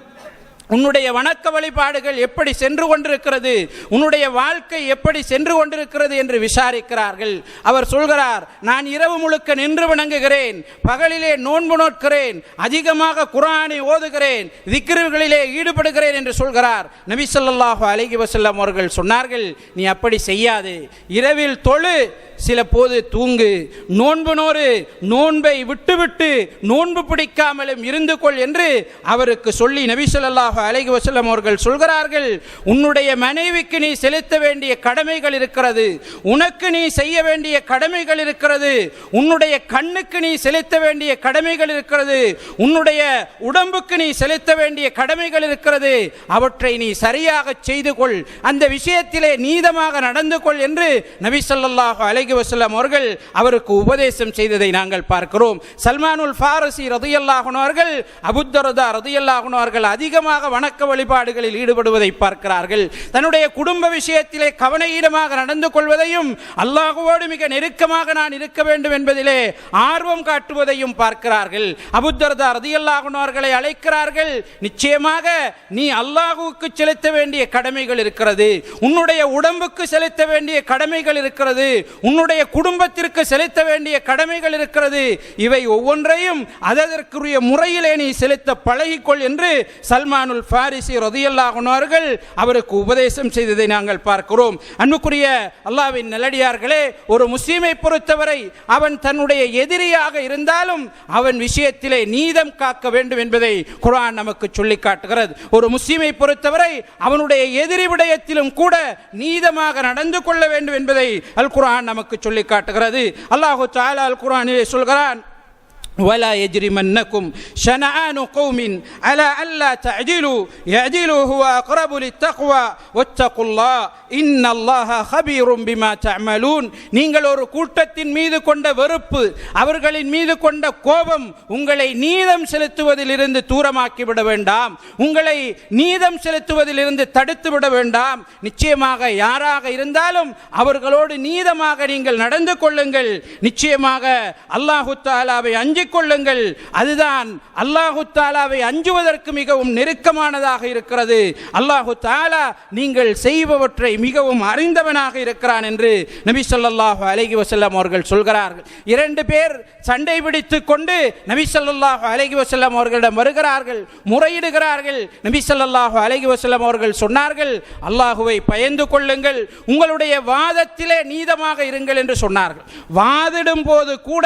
உன்னுடைய வணக்க வழிபாடுகள் எப்படி சென்று கொண்டிருக்கிறது, உன்னுடைய வாழ்க்கை எப்படி சென்று கொண்டிருக்கிறது என்று விசாரிக்கிறார்கள். அவர் சொல்கிறார், நான் இரவு முழுக்க நின்று வணங்குகிறேன், பகலிலே நோன்பு நோட்கிறேன், அதிகமாக குர்ஆனை ஓதுகிறேன், திக்ருகளிலே ஈடுபடுகிறேன் என்று சொல்கிறார். நபி ஸல்லல்லாஹு அலைஹி வஸல்லம் அவர்கள் சொன்னார்கள், நீ அப்படி செய்யாதே, இரவில் தொழு, சில போது தூங்கு, நோன்பு நோறு, நோன்பை விட்டுவிட்டு நோன்பு பிடிக்காமலும் இருந்து கொள் என்று அவருக்கு சொல்லி நபி ஸல்லல்லாஹு அலைஹி வஸல்லம் அவர்கள் சொல்கிறார்கள், உன்னுடைய மனைவிக்கு நீ செலுத்த வேண்டிய கடமைகள் இருக்கிறது, உனக்கு நீ செய்ய வேண்டிய கடமைகள் இருக்கிறது, உன்னுடைய கண்ணுக்கு நீ செலுத்த வேண்டிய கடமைகள் இருக்கிறது, உன்னுடைய உடம்புக்கு நீ செலுத்த வேண்டிய கடமைகள் இருக்கிறது, அவற்றை நீ சரியாக செய்து கொள், அந்த விஷயத்திலே நீதமாக நடந்து கொள் என்று நபி ஸல்லல்லாஹு அலைஹி வஸல்லம் அவர்கள் அவருக்கு உபதேசம் செய்ததை நாங்கள் பார்க்கிறோம். சல்மானுல் ஃபாரிசி ரலியல்லாஹு அன்ஹு அவர்கள், அபூ தர்தா ரலியல்லாஹு அன்ஹு அவர்கள் அதிகமாக வணக்க வழிபாடுகளில் ஈடுபடுவதை பார்க்கிறார்கள். தன்னுடைய குடும்ப விஷயத்திலே கவனஈனமாக நடந்து கொள்வதையும், அல்லாஹ்வோடு மிக நெருக்கமாக நான் இருக்க வேண்டும் என்பதிலே ஆர்வம் காட்டுவதையும் பார்க்கிறார்கள். அபூ தர்தா ரலியல்லாஹு அன்ஹு அவர்களை அழைக்கிறார்கள், நிச்சயமாக நீ அல்லாஹ்வுக்கு செலுத்த வேண்டிய கடமைகள் இருக்கிறது, உன்னுடைய உடம்புக்கு செலுத்த வேண்டிய கடமைகள் இருக்கிறது, உன்னுடைய குடும்பத்திற்கு செலுத்த வேண்டிய கடமைகள் இருக்கிறது, இவை ஒவ்வொன்றையும் அதற்குரிய முறையிலே நீ செலுத்த பழகிக்கொள் என்று சல்மானுல் ஃபாரிசி ரலியல்லாஹு அன்ஹு அவர்கள் அவருக்கு உபதேசம் செய்ததை நாங்கள் பார்க்கிறோம். அன்புக்குரிய அல்லாஹ்வின் நல்லடியார்களே, ஒரு முஸ்லிமை பொறுத்தவரை அவன் தன்னுடைய எதிரியாக இருந்தாலும் அவன் விஷயத்திலே நீதம் காக்க வேண்டும் என்பதை குர்ஆன் நமக்கு சொல்லி காட்டுகிறது. ஒரு முஸ்லிமை பொறுத்தவரை அவனுடைய எதிரி விடயத்திலும் கூட நீதமாக நடந்து கொள்ள வேண்டும் என்பதை அல் குர்ஆன் நமக்கு சொல்லி காட்டுகிறது. அல்லாஹ் தஆலா அல் குர்ஆனிலே சொல்கிறான், ولا يجرمنكم شنآن قوم على ألا تعدلوا يعدلوا هو أقرب للتقوى واتقوا الله إن الله خبير بما تعملون. நீங்கள் ஒரு கூட்டத்தின் மீது கொண்ட வெறுப்பு, அவர்களின் மீது கொண்ட கோபம் உங்களை நீதம் செலுத்துவதிலிருந்து தூரமாக்கி விட வேண்டாம், உங்களை நீதம் செலுத்துவதிலிருந்து தடுத்து விட வேண்டாம். நிச்சயமாக யாராக இருந்தாலும் அவர்களோடு நீதமாக நீங்கள் நடந்து கொள்ளுங்கள். நிச்சயமாக அல்லாஹு தஆலாவை அஞ்சி கொள்ளுங்கள். அதுதான் அல்லாஹு தஆலாவை அஞ்சுவதற்கு மிகவும் நெருக்கமானதாக இருக்கிறது. அல்லாஹு தஆலா நீங்கள் செய்பவற்றை மிகவும் அறிந்தவனாக இருக்கிறான் என்று நபி ஸல்லல்லாஹு அலைஹி வஸல்லம் அவர்கள் சொல்கிறார்கள். இரண்டு பேர் சண்டை பிடித்துக் கொண்டு நபி ஸல்லல்லாஹு அலைஹி வஸல்லம் அவர்களிடம் வருகிறார்கள், முறையிடுகிறார்கள். நபி ஸல்லல்லாஹு அலைஹி வஸல்லம் அவர்கள் சொன்னார்கள், அல்லாஹுவை பயந்து கொள்ளுங்கள், உங்களுடைய வாதத்திலே நீதமாக இருங்கள் என்று சொன்னார்கள். வாதிடும் போது கூட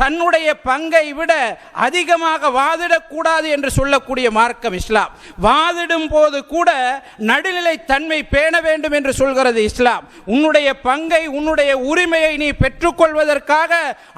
தன்னுடைய பங்கை விட அதிகமாக வாதிடக்கூடாது என்று சொல்லக்கூடிய மார்க்கம் இஸ்லாம். வாதிடும் போது கூட நடுநிலை தன்மை பேண வேண்டும் என்று சொல்கிறது இஸ்லாம். உன்னுடைய பங்கை, உன்னுடைய உரிமையை நீ பெற்றுக்கொள்வதற்காக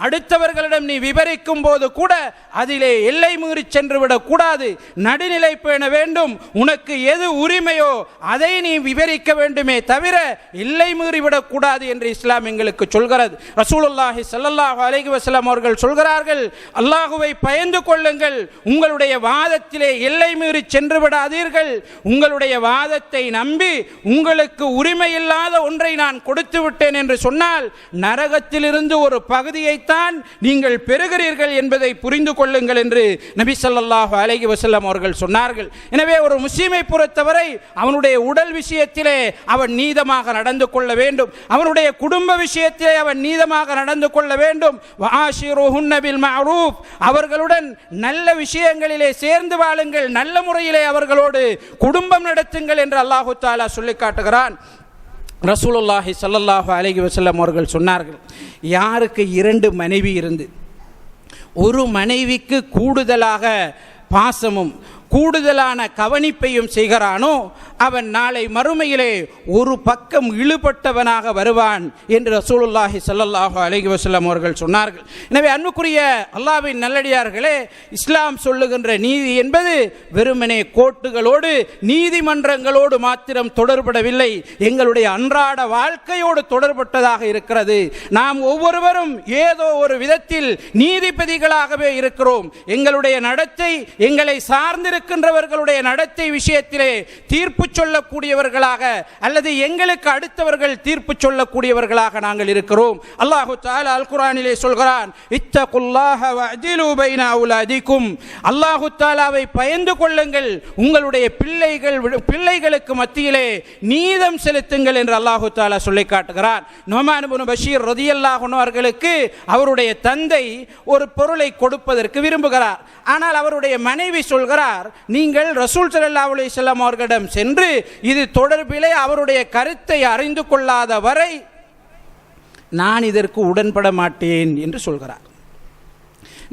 அடுத்தவர்களிடம் நீ விவரிக்கும் போது கூட அதிலே எல்லை மீறி சென்று விடக்கூடாது, நடுநிலை பேண வேண்டும். உனக்கு எது உரிமையோ அதை நீ விவரிக்க வேண்டுமே தவிர எல்லை மீறி விடக்கூடாது என்று இஸ்லாம் எங்களுக்கு சொல்கிறது. ரசூலுல்லாஹி ஸல்லல்லாஹு அலைஹி வஸல்லம் அவர்கள் சொல்கிறார்கள், அல்லாஹுவை பயந்து கொள்ளுங்கள், உங்களுடைய வாதத்திலே எல்லை மீறி சென்று விடாதீர்கள். உங்களுடைய வாதத்தை நம்பி உங்களுக்கு உரிமை இல்லாத ஒன்றை நான் கொடுத்து விட்டேன் என்று சொன்னால் நரகத்திலிருந்து ஒரு பகுதியைத்தான் நீங்கள் பெறுகிறீர்கள் என்பதை புரிந்து கொள்ளுங்கள் என்று நபி ஸல்லல்லாஹு அலைஹி வஸல்லம் அவர்கள் சொன்னார்கள். எனவே ஒரு முஸ்லிமை பொறுத்தவரை அவனுடைய உடல் விஷயத்திலே அவன் நீதமாக நடந்து கொள்ள வேண்டும், அவனுடைய குடும்ப விஷயத்திலே அவன் நீதமாக நடந்து கொள்ள வேண்டும். வஆஷிருஹுன்ன பில் மஅரூஃப், அவர்களுடன் நல்ல விஷயங்களிலே சேர்ந்து வாழுங்கள், நல்ல முறையிலே அவர்களோடு குடும்பம் நடத்துங்கள் என்று அல்லாஹு தஆலா சொல்லி காட்டுகிறான். ரசூலுல்லாஹி ஸல்லல்லாஹு அலைஹி வஸல்லம் அவர்கள் சொன்னார்கள், யாருக்கு 2 மனைவி இருந்து ஒரு மனைவிக்கு கூடுதலாக பாசமும் கூடுதலான கவனிப்பையும் செய்கிறானோ அவன் நாளை மறுமையிலே ஒரு பக்கம் இழுபட்டவனாக வருவான் என்று ரசூலுல்லாஹி ஸல்லல்லாஹு அலைஹி வஸல்லம் அவர்கள் சொன்னார்கள். எனவே அன்புக்குரிய அல்லாஹ்வின் நல்லடியார்களே, இஸ்லாம் சொல்லுகின்ற நீதி என்பது வெறுமனே கோர்ட்டுகளோடு நீதிமன்றங்களோடு மாத்திரம் தொடர்படவில்லை, எங்களுடைய அன்றாட வாழ்க்கையோடு தொடர்பட்டதாக இருக்கிறது. நாம் ஒவ்வொருவரும் ஏதோ ஒரு விதத்தில் நீதிபதிகளாகவே இருக்கிறோம். எங்களுடைய நடத்தை, எங்களை சார்ந்திருக்கின்றவர்களுடைய நடத்தை விஷயத்திலே தீர்ப்பு சொல்லக்கூடியவர்களாக அல்லது எங்களுக்கு அடுத்தவர்கள் தீர்ப்பு சொல்லக்கூடியவர்களாக நாங்கள் இருக்கிறோம். அல்லாஹு தஆலா அல் குர்ஆனிலே சொல்கிறான், இத்தகுல்லாஹ வஅதிலு பைன அவுலாதிக்கும், அல்லாஹு தஆலாவை பயந்து கொள்ளுங்கள், உங்களுடைய பிள்ளைகளுக்கு மத்தியிலே நீதம் செலுத்துங்கள் என்று அல்லாஹு தஆலா சொல்லி காட்டுகிறான். நுஅமான் இப்னு பஷீர் ரலியல்லாஹு அன்ஹு அவர்களுக்கு அவருடைய தந்தை ஒரு பொருளை கொடுப்பதற்கு விரும்புகிறார். ஆனால் அவருடைய மனைவி சொல்கிறார், நீங்கள் ரசூல் ஸல்லல்லாஹு அலைஹி வஸல்லம் அவர்களிடம் சென்று இது தொடர்பிலே அவருடைய கருத்தை அறிந்து கொள்ளாத வரை நான் இதற்கு உடன்பட மாட்டேன் என்று சொல்கிறார்,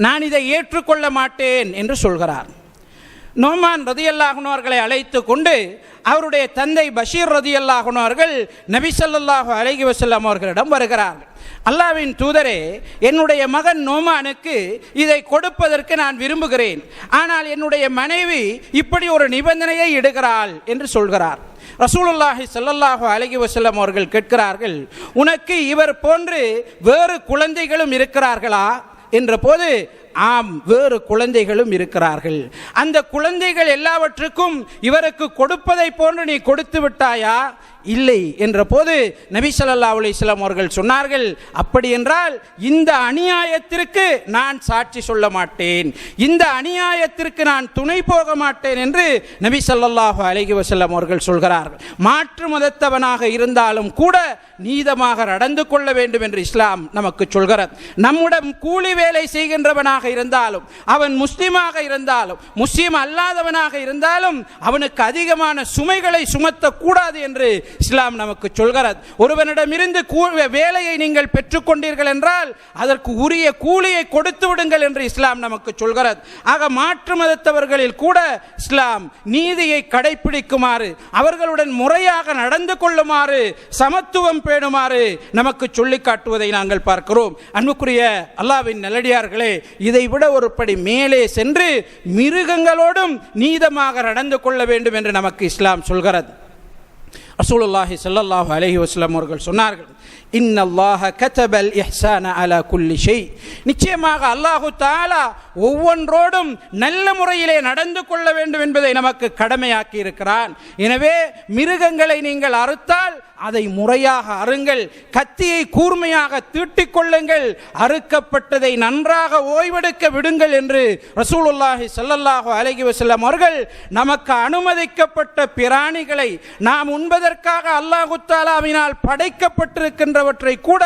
நான் இதை ஏற்றுக்கொள்ள மாட்டேன் என்று சொல்கிறார். நுஅமான் ரலியல்லாஹு அன்ஹு அவர்களை அழைத்து கொண்டு அவருடைய தந்தை பஷீர் ரலியல்லாஹு அன்ஹு அவர்கள் நபி ஸல்லல்லாஹு அலைஹி வஸல்லம் அவர்களிடம் வருகிறார்கள். அல்லாஹ்வின் தூதரே, என்னுடைய மகன் நோமானுக்கு இதை கொடுப்பதற்கு நான் விரும்புகிறேன், ஆனால் என்னுடைய மனைவி இப்படி ஒரு நிபந்தனையை இடுகிறாள் என்று சொல்கிறார். ரசூலுல்லாஹி ஸல்லல்லாஹு அலைஹி வஸல்லம் அவர்கள் கேட்கிறார்கள், உனக்கு இவர் போன்று வேறு குழந்தைகளும் இருக்கிறார்களா என்ற போது, ஆம், வேறு குழந்தைகளும் இருக்கிறார்கள். அந்த குழந்தைகள் எல்லாவற்றுக்கும் இவருக்கு கொடுப்பதை போன்று நீ கொடுத்து விட்டாயா? இல்லை என்ற போது நபி ஸல்லல்லாஹு அலைஹி வஸல்லம் அவர்கள் சொன்னார்கள், அப்படி என்றால் இந்த அநியாயத்திற்கு நான் சாட்சி சொல்ல மாட்டேன், இந்த அநியாயத்திற்கு நான் துணை போக மாட்டேன் என்று நபி ஸல்லல்லாஹு அலைஹி வஸல்லம் அவர்கள் சொல்கிறார்கள். மாற்று மதத்தவனாக இருந்தாலும் கூட நீதமாக நடந்து கொள்ள வேண்டும் என்று இஸ்லாம் நமக்கு சொல்கிறது. நம்முடன் கூலி வேலை செய்கின்றவனாக இருந்தாலும், அவன் முஸ்லிமாக இருந்தாலும், முஸ்லிம் அல்லாதவனாக இருந்தாலும் அவனுக்கு அதிகமான சுமைகளை சுமத்தக்கூடாது என்று இஸ்லாம் நமக்கு சொல்கிறது. ஒருவனிடமிருந்து வேலையை நீங்கள் பெற்றுக்கொண்டீர்கள் என்றால் அதற்கு உரிய கூலியை கொடுத்து விடுங்கள் என்று இஸ்லாம் நமக்கு சொல்கிறது. ஆக மாற்று மதத்தவர்களில் கூட இஸ்லாம் நீதியை கடைபிடிக்குமாறு, அவர்களுடன் முறையாக நடந்து கொள்ளுமாறு, சமத்துவம் பேணுமாறு நமக்கு சொல்லி காட்டுவதை நாங்கள் பார்க்கிறோம். அன்புக்குரிய அல்லாஹ்வின் நல்லடியார்களே, இதைவிட ஒரு படி மேலே சென்று மிருகங்களோடும் நீதமாக நடந்து கொள்ள வேண்டும் என்று நமக்கு இஸ்லாம் சொல்கிறது. ரசூலுல்லாஹி ஸல்லல்லாஹு அலைஹி வஸல்லம் அவர்கள் சொன்னார்கள், இன்னல்லாஹ கதபல் இஹ்சான அலா குல்லி ஷை. நிச்சயமாக அல்லாஹு தஆலா ஒவ்வொன்றோடும் நல்ல முறையிலே நடந்து கொள்ள வேண்டும் என்பதை நமக்கு கடமையாக்கி இருக்கிறான். எனவே மிருகங்களை நீங்கள் அறுத்தால் அதை முறையாக அறுங்கள், கத்தியை கூர்மையாக தீட்டிக் கொள்ளுங்கள், அறுக்கப்பட்டதை நன்றாக ஓய்வெடுக்க விடுங்கள் என்று ரசூலுல்லாஹி ஸல்லல்லாஹு அலைஹி வஸல்லம் அவர்கள் நமக்கு அனுமதிக்கப்பட்ட பிராணிகளை நாம் உண்பதற்காக அல்லாஹு தஆலாவினால் படைக்கப்பட்டிருக்கின்றவற்றை கூட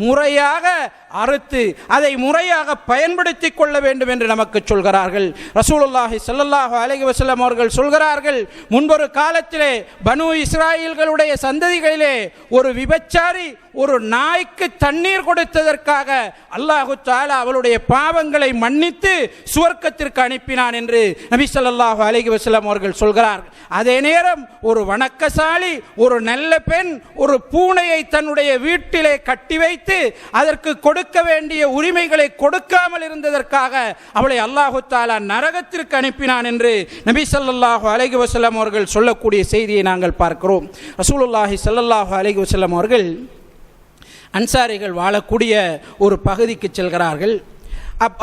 முறையாக அறுத்து அதை முறையாக பயன்படுத்தி கொள்ள வேண்டும் என்று நமக்கு சொல்கிறார்கள். ரசூலுல்லாஹி ஸல்லல்லாஹு அலைஹி வஸல்லம் அவர்கள் சொல்கிறார்கள், முன்பொரு காலத்திலே பனு இஸ்ராயீல்களுடைய சந்ததிகளிலே ஒரு விபச்சாரி ஒரு நாய்க்கு தண்ணீர் கொடுத்ததற்காக அல்லாஹு தஆலா அவளுடைய பாவங்களை மன்னித்து சுவர்க்கத்திற்கு அனுப்பினான் என்று நபி ஸல்லல்லாஹு அலைஹி வஸல்லம் அவர்கள் சொல்கிறார்கள். அதே நேரம் ஒரு வணக்கசாலி ஒரு நல்ல பெண் ஒரு பூனையை தன்னுடைய வீட்டிலே கட்டி வைத்து அதற்கு கொடுக்க வேண்டிய உரிமைகளை கொடுக்காமல் இருந்ததற்காக அவளை அல்லாஹு தஆலா நரகத்திற்கு அனுப்பினான் என்று நபி ஸல்லல்லாஹு அலைஹி வஸல்லம் அவர்கள் சொல்லக்கூடிய செய்தியை நாங்கள் பார்க்கிறோம். ரசூலுல்லாஹி ஸல்லல்லாஹு அலைஹி வஸல்லம் அவர்கள் அன்சாரிகள் வாழக்கூடிய ஒரு பகுதிக்கு செல்கிறார்கள்.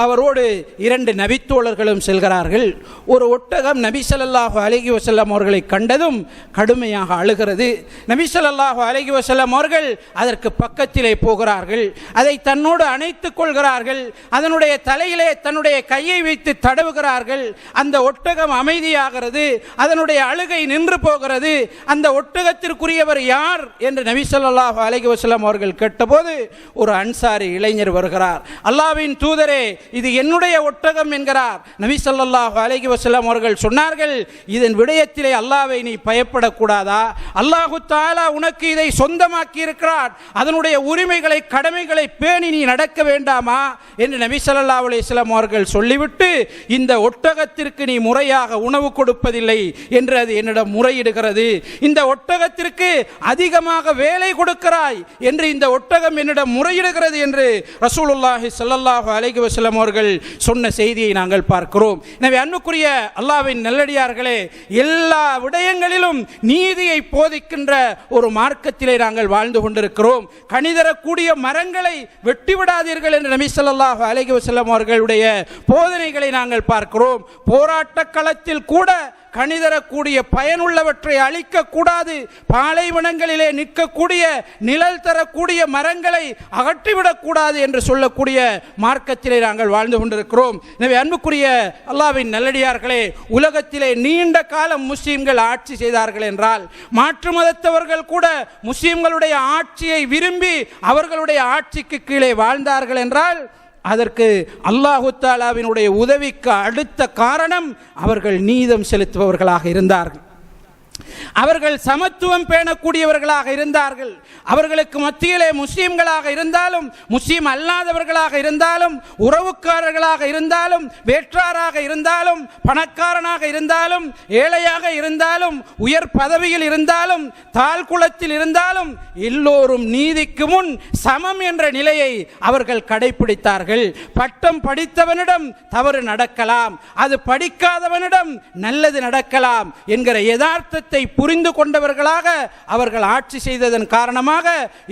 அவரோடு 2 நபித்தோழர்களும் செல்கிறார்கள். ஒரு ஒட்டகம் நபி ஸல்லல்லாஹு அலைஹி வஸல்லம் அவர்களை கண்டதும் கடுமையாக அழுகிறது. நபி ஸல்லல்லாஹு அலைஹி வஸல்லம் அவர்கள் அதற்கு பக்கத்திலே போகிறார்கள், அதை தன்னோடு அணைத்துக் கொள்கிறார்கள், அதனுடைய தலையிலே தன்னுடைய கையை வைத்து தடவுகிறார்கள். அந்த ஒட்டகம் அமைதியாகிறது, அதனுடைய அழுகை நின்று போகிறது. அந்த ஒட்டகத்திற்குரியவர் யார் என்று நபி ஸல்லல்லாஹு அலைஹி வஸல்லம் அவர்கள் கேட்டபோது ஒரு அன்சாரி இளைஞர் வருகிறார். அல்லாஹ்வின் தூதரே, இது என்னுடைய ஒட்டகம் என்கிறார். நபி ஸல்லல்லாஹு அலைஹி வஸல்லம் அவர்கள் சொன்னார்கள், இதன் விடயத்திலே அல்லாஹ்வை நீ பயப்படக்கூடாதா? அல்லாஹு தஆலா உனக்கு இதை சொந்தமாக்கி இருக்கிறார், அதனுடைய உரிமைகளை கடமைகளை பேணி நீ நடக்க வேண்டாமா என்று நபி ஸல்லல்லாஹு அலைஹி வஸல்லம் அவர்கள் சொல்லிவிட்டு, இந்த ஒட்டகத்திற்கு நீ முறையாக உணவு கொடுப்பதில்லை என்று அது என்னிடம் முறையிடுகிறது, இந்த ஒட்டகத்திற்கு அதிகமாக வேலை கொடுக்கிறாய் என்று இந்த ஒட்டகம் என்னிடம் முறையிடுகிறது என்று ரசூலுல்லாஹி ஸல்லல்லாஹு அலைஹி வஸல்லம் அவர்கள் சொன்ன செய்தியை நாங்கள் பார்க்கிறோம். எனவே அன்புக்குரிய அல்லாஹ்வின் நல்லடியார்களே, எல்லா விடயங்களிலும் நீதியை போதிக்கின்ற ஒரு மார்க்கத்திலே நாங்கள் வாழ்ந்து கொண்டிருக்கிறோம். கனிதரக்கூடிய மரங்களை வெட்டிவிடாதீர்கள் என்று நபி ஸல்லல்லாஹு அலைஹி வஸல்லம் அவர்களுடைய போதனைகளை நாங்கள் பார்க்கிறோம். போராட்ட களத்தில் கூட கனிதரக்கூடிய பயனுள்ளவற்றை அழிக்கக்கூடாது, பாலைவனங்களிலே நிற்கக்கூடிய நிழல் தரக்கூடிய மரங்களை அகற்றிவிடக்கூடாது என்று சொல்லக்கூடிய மார்க்கத்திலே நாங்கள் வாழ்ந்து கொண்டிருக்கிறோம். எனவே அன்புக்குரிய அல்லாஹ்வின் நல்லடியார்களே, உலகத்திலே நீண்ட காலம் முஸ்லிம்கள் ஆட்சி செய்தார்கள் என்றால், மாற்று மதத்தவர்கள் கூட முஸ்லிம்களுடைய ஆட்சியை விரும்பி அவர்களுடைய ஆட்சிக்கு கீழே வாழ்ந்தார்கள் என்றால், அதற்கு அல்லாஹு தஆலாவினுடைய உதவிக்கு அடுத்த காரணம் அவர்கள் நீதம் செலுத்துபவர்களாக இருந்தார்கள், அவர்கள் சமத்துவம் பேணக்கூடியவர்களாக இருந்தார்கள். அவர்களுக்கு மத்தியிலே முஸ்லிம்களாக இருந்தாலும் முஸ்லிம் அல்லாதவர்களாக இருந்தாலும் உறவுக்காரர்களாக இருந்தாலும் வேற்றாராக இருந்தாலும் பணக்காரனாக இருந்தாலும் ஏழையாக இருந்தாலும் உயர் பதவியில் இருந்தாலும் தாழ்குலத்தில் இருந்தாலும் எல்லோரும் நீதிக்கு முன் சமம் என்ற நிலையை அவர்கள் கடைபிடித்தார்கள். பட்டம் படித்தவனிடம் தவறு நடக்கலாம், அது படிக்காதவனிடம் நல்லது நடக்கலாம் என்கிற யதார்த்தத்தை புரிந்து கொண்டவர்களாக அவர்கள் ஆட்சி செய்ததன் காரணமாக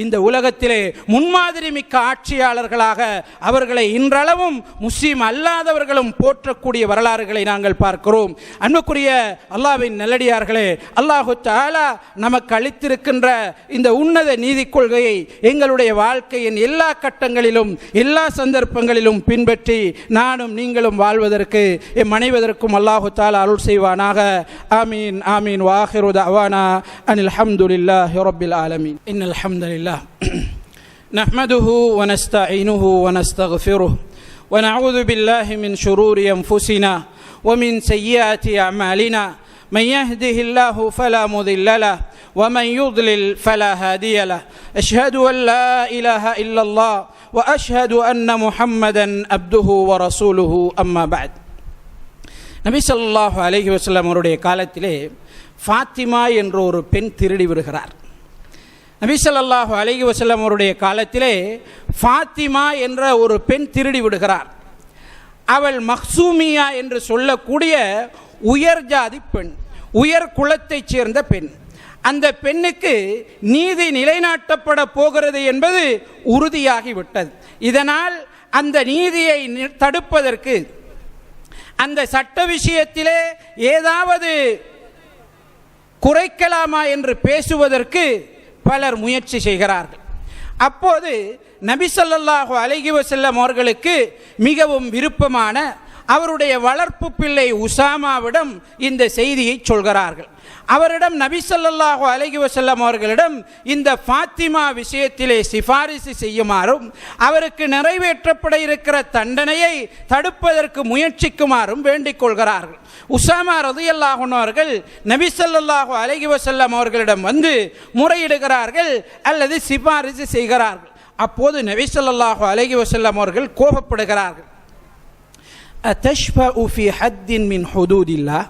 இந்த உலகத்திலே முன்மாதிரி மிக்க ஆட்சியாளர்களாக அவர்களை இன்றளவும் முஸ்லிம் அல்லாதவர்களும் போற்றக்கூடிய வரலாறுகளை நாங்கள் பார்க்கிறோம். அன்புக்குரிய அல்லாஹ்வின் நல்லடியார்களே, அல்லாஹு தஆலா நமக்கு அளித்திருக்கின்ற இந்த உன்னத நீதி கொள்கையை எங்களுடைய வாழ்க்கையின் எல்லா கட்டங்களிலும் எல்லா சந்தர்ப்பங்களிலும் பின்பற்றி நானும் நீங்களும் வாழ்வதற்கு எம் அனைவதற்கும் அல்லாஹு தஆலா அருள் செய்வானாக. ஆமீன் ஆமீன். வாஹிரு دعوانا أن الحمد لله رب العالمين. إن الحمد لله نحمده ونستعينه ونستغفره ونعوذ بالله من شرور أنفسنا ومن سيئات أعمالنا من يهده الله فلا مضل له ومن يضلل فلا هادي له أشهد أن لا إله إلا الله وأشهد أن محمدا عبده ورسوله أما بعد. நபி ஸல்லல்லாஹு அலைஹி வஸல்லம் அவருடைய காலத்திலே ஃபாத்திமா என்ற ஒரு பெண் திருடி விடுகிறார். நபி ஸல்லல்லாஹு அலைஹி வஸல்லம் அவருடைய காலத்திலே ஃபாத்திமா என்ற ஒரு பெண் திருடி விடுகிறார். அவள் மக்சூமியா என்று சொல்லக்கூடிய உயர் ஜாதி பெண், உயர் குலத்தைச் சேர்ந்த பெண். அந்த பெண்ணுக்கு நீதி நிலைநாட்டப்பட போகிறது என்பது உறுதியாகிவிட்டது. இதனால் அந்த நீதியை தடுப்பதற்கு, அந்த சட்ட விஷயத்திலே ஏதாவது குறைக்கலாமா என்று பேசுவதற்கு பலர் முயற்சி செய்கிறார்கள். அப்போது நபி ஸல்லல்லாஹு அலைஹி வஸல்லம் அவர்களுக்கு மிகவும் விருப்பமான அவருடைய வளர்ப்பு பிள்ளை உசாமாவிடம் இந்த செய்தியை சொல்கிறார்கள். அவரிடம் நபி ஸல்லல்லாஹு அலைஹி வஸல்லம் அவர்களிடம் இந்த ஃபாத்திமா விஷயத்திலே சிபாரிசு செய்யுமாறும் அவருக்கு நிறைவேற்றப்பட இருக்கிற தண்டனையை தடுப்பதற்கு முயற்சிக்குமாறும் வேண்டிக் கொள்கிறார்கள். உசாமா ரலியல்லாஹு அன்ஹு அவர்கள் நபி ஸல்லல்லாஹு அலைஹி வஸல்லம் அவர்களிடம் வந்து முறையிடுகிறார்கள் அல்லது சிபாரிசு செய்கிறார்கள். அப்போது நபி ஸல்லல்லாஹு அலைஹி வஸல்லம் அவர்கள் கோபப்படுகிறார்கள். அத்தஷ்ஃபஉ ஃபீ ஹத்தின் மின் ஹுதூதில்லாஹ்,